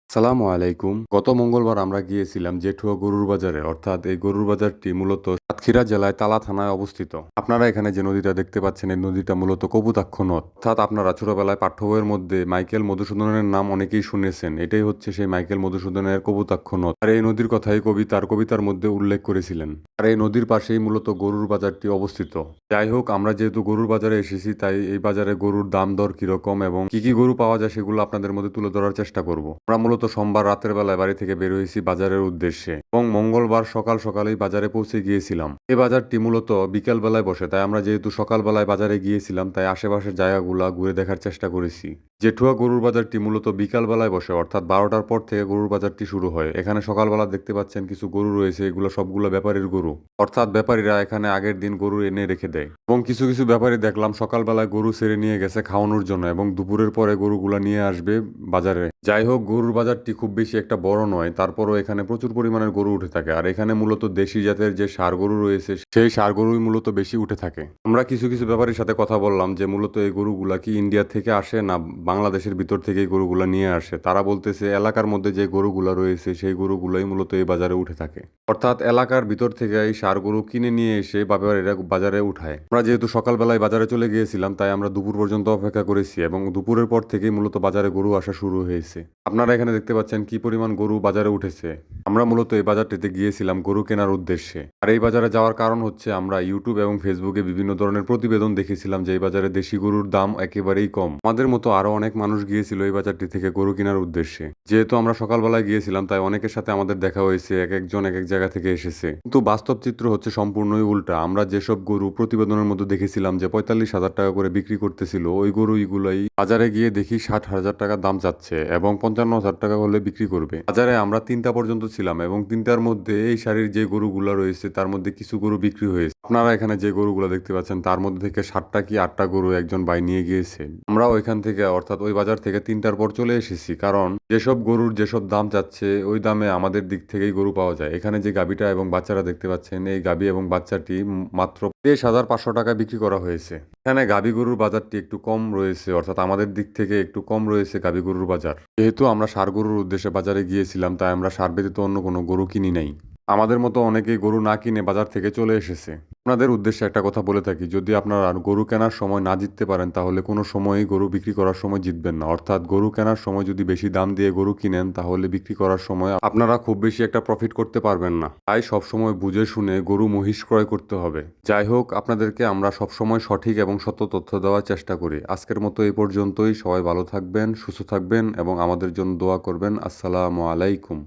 সালামু আলাইকুম। গত মঙ্গলবার আমরা গিয়েছিলাম জেঠুয়া গরুর বাজারে, অর্থাৎ এই গরুর বাজারটি মূলত সাতক্ষীরা জেলায় তালা থানায় অবস্থিত। আপনারা এখানে যে নদীটা দেখতে পাচ্ছেন, এই নদীটা মূলত কপোতাক্ষ নদ। অর্থাৎ আপনারা ছোটবেলায় পাঠ্য বইয়ের মধ্যে মাইকেল মধুসূদনের নাম অনেকেই শুনেছেন। এটাই হচ্ছে সেই মাইকেল মধুসূদনের কপোতাক্ষ নদ। আর এই নদীর কথাই কবি তার কবিতার মধ্যে উল্লেখ করেছিলেন। আর এই নদীর পাশেই মূলত গরুর বাজারটি অবস্থিত। যাই হোক, আমরা যেহেতু গরুর বাজারে এসেছি, তাই এই বাজারে গরুর দাম দর কিরকম এবং কি কি গরু পাওয়া যায় সেগুলো আপনাদের মধ্যে তুলে ধরার চেষ্টা করব। আমরা মূলত সোমবার রাতের বেলায় বাড়ি থেকে বের হয়েছি বাজারের উদ্দেশ্যে এবং মঙ্গলবার সকাল সকালেই বাজারে পৌঁছে গিয়েছিলাম। এই বাজারটি মূলত বিকেল বেলায় বসে, তাই আমরা যেহেতু সকালবেলায় বাজারে গিয়েছিলাম, তাই আশেপাশের জায়গাগুলা ঘুরে দেখার চেষ্টা করেছি। জেঠুয়া গরুর বাজারটি মূলত বিকাল বেলায় বসে, অর্থাৎ 12টার পর থেকে গরুর বাজারটি শুরু হয়। এখানে সকালবেলা দেখতে পাচ্ছেন কিছু গরু রয়েছে, এগুলো সবগুলো ব্যাপারীর গরু, অর্থাৎ ব্যাপারীরা এখানে আগের দিন গরু এনে রেখে দেয়। এবং কিছু কিছু ব্যাপারী দেখলাম সকালবেলায় গরু ছেড়ে নিয়ে গেছে খাওয়ানোর জন্য এবং দুপুরের পরে গরুগুলা নিয়ে আসবে বাজারে। যাই হোক, গরুর বাজারটি খুব বেশি একটা বড় নয়, তারপরও এখানে প্রচুর পরিমাণের গরু উঠে থাকে। আর এখানে মূলত দেশি জাতের যে ষাঁড় গরু রয়েছে, সেই ষাঁড় গরুই মূলত বেশি উঠে থাকে। আমরা কিছু কিছু ব্যাপারীর সাথে কথা বললাম যে মূলত এই গরুগুলা কি ইন্ডিয়া থেকে আসে না বাংলাদেশের ভিতর থেকে এই গরুগুলা নিয়ে আসে। তারা বলতেছে এলাকার মধ্যে যে গরুগুলা রয়েছে সেই গরুগুলাই মূলত এই বাজারে উঠে থাকে, অর্থাৎ এলাকার ভিতর থেকে এই ষাঁড় গরু কিনে নিয়ে এসে ব্যাপারীরা বাজারে উঠায়। আমরা যেহেতু সকালবেলায় বাজারে চলে গিয়েছিলাম, তাই আমরা দুপুর পর্যন্ত অপেক্ষা করেছি এবং দুপুরের পর থেকেই মূলত বাজারে গরু আসা শুরু হয়েছে। আপনারা এখানে দেখতে পাচ্ছেন কি পরিমাণ গরু বাজারে উঠেছে। আমরা মূলত এই বাজারটিতে গিয়েছিলাম গরু কেনার উদ্দেশ্যে। আর এই বাজারে যাওয়ার কারণ হচ্ছে আমরা ইউটিউব এবং ফেসবুকে বিভিন্ন ধরনের প্রতিবেদন দেখেছিলাম যে এই বাজারে দেশি গরুর দাম একেবারেই কম। আমাদের মতো আরো অনেক মানুষ গিয়েছিল এই বাজারটি থেকে গরু কেনার উদ্দেশ্যে। যেহেতু আমরা সকালবেলায় গিয়েছিলাম, তাই অনেকের সাথে আমাদের দেখা হয়েছে, এক একজন এক এক জায়গা থেকে এসেছে। কিন্তু বাস্তব চিত্র হচ্ছে সম্পূর্ণই উল্টা। আমরা যেসব গরু প্রতিবেদনের মধ্যে দেখেছিলাম যে 45,000 টাকা করে বিক্রি করতেছিল, ওই গরুগুলাই বাজারে গিয়ে দেখি 60,000 টাকা দাম চাচ্ছে এবং 55,000 টাকা হলে বিক্রি করবে। বাজারে আমরা 3টা পর্যন্ত ছিলাম এবং 3টার মধ্যে এই শাড়ির যে গরুগুলা রয়েছে তার মধ্যে কিছু গরু বিক্রি হয়েছে। আপনারা এখানে যে গরুগুলো দেখতে পাচ্ছেন তার মধ্যে থেকে 7টা কি 8টা গরু একজন ভাই নিয়ে গিয়েছে। আমরা ওইখান থেকে, অর্থাৎ ওই বাজার থেকে 3টার পর চলে এসেছি, কারণ যেসব গরুর যেসব দাম চাচ্ছে ওই দামে আমাদের দিক থেকেই গরু পাওয়া যায়। এখানে যে গাবিটা এবং বাচ্চারা দেখতে পাচ্ছেন, এই গাবি এবং বাচ্চাটি মাত্র 23,500 টাকা বিক্রি করা হয়েছে। এখানে গাবি গরুর বাজারটি একটু কম রয়েছে, অর্থাৎ আমাদের দিক থেকে একটু কম রয়েছে গাবি গরুর বাজার। যেহেতু আমরা ষাঁড় গরুর উদ্দেশ্যে বাজারে গিয়েছিলাম, তাই আমরা ষাঁড় ব্যতীত অন্য কোনো গরু কিনি নাই। আমাদের মতো অনেকেই গরু না কিনে বাজার থেকে চলে এসেছে। আপনাদের উদ্দেশ্যে একটা কথা বলে থাকি, যদি আপনারা গরু কেনার সময় না জিততে পারেন, তাহলে কোনো সময়ই গরু বিক্রি করার সময় জিতবেন না। অর্থাৎ গরু কেনার সময় যদি বেশি দাম দিয়ে গরু কিনেন, তাহলে বিক্রি করার সময় আপনারা খুব বেশি একটা প্রফিট করতে পারবেন না। তাই সবসময় বুঝে শুনে গরু মহিষ ক্রয় করতে হবে। যাই হোক, আপনাদেরকে আমরা সবসময় সঠিক এবং সত্য তথ্য দেওয়ার চেষ্টা করি। আজকের মতো এই পর্যন্তই। সবাই ভালো থাকবেন, সুস্থ থাকবেন এবং আমাদের জন্য দোয়া করবেন। আসসালামু আলাইকুম।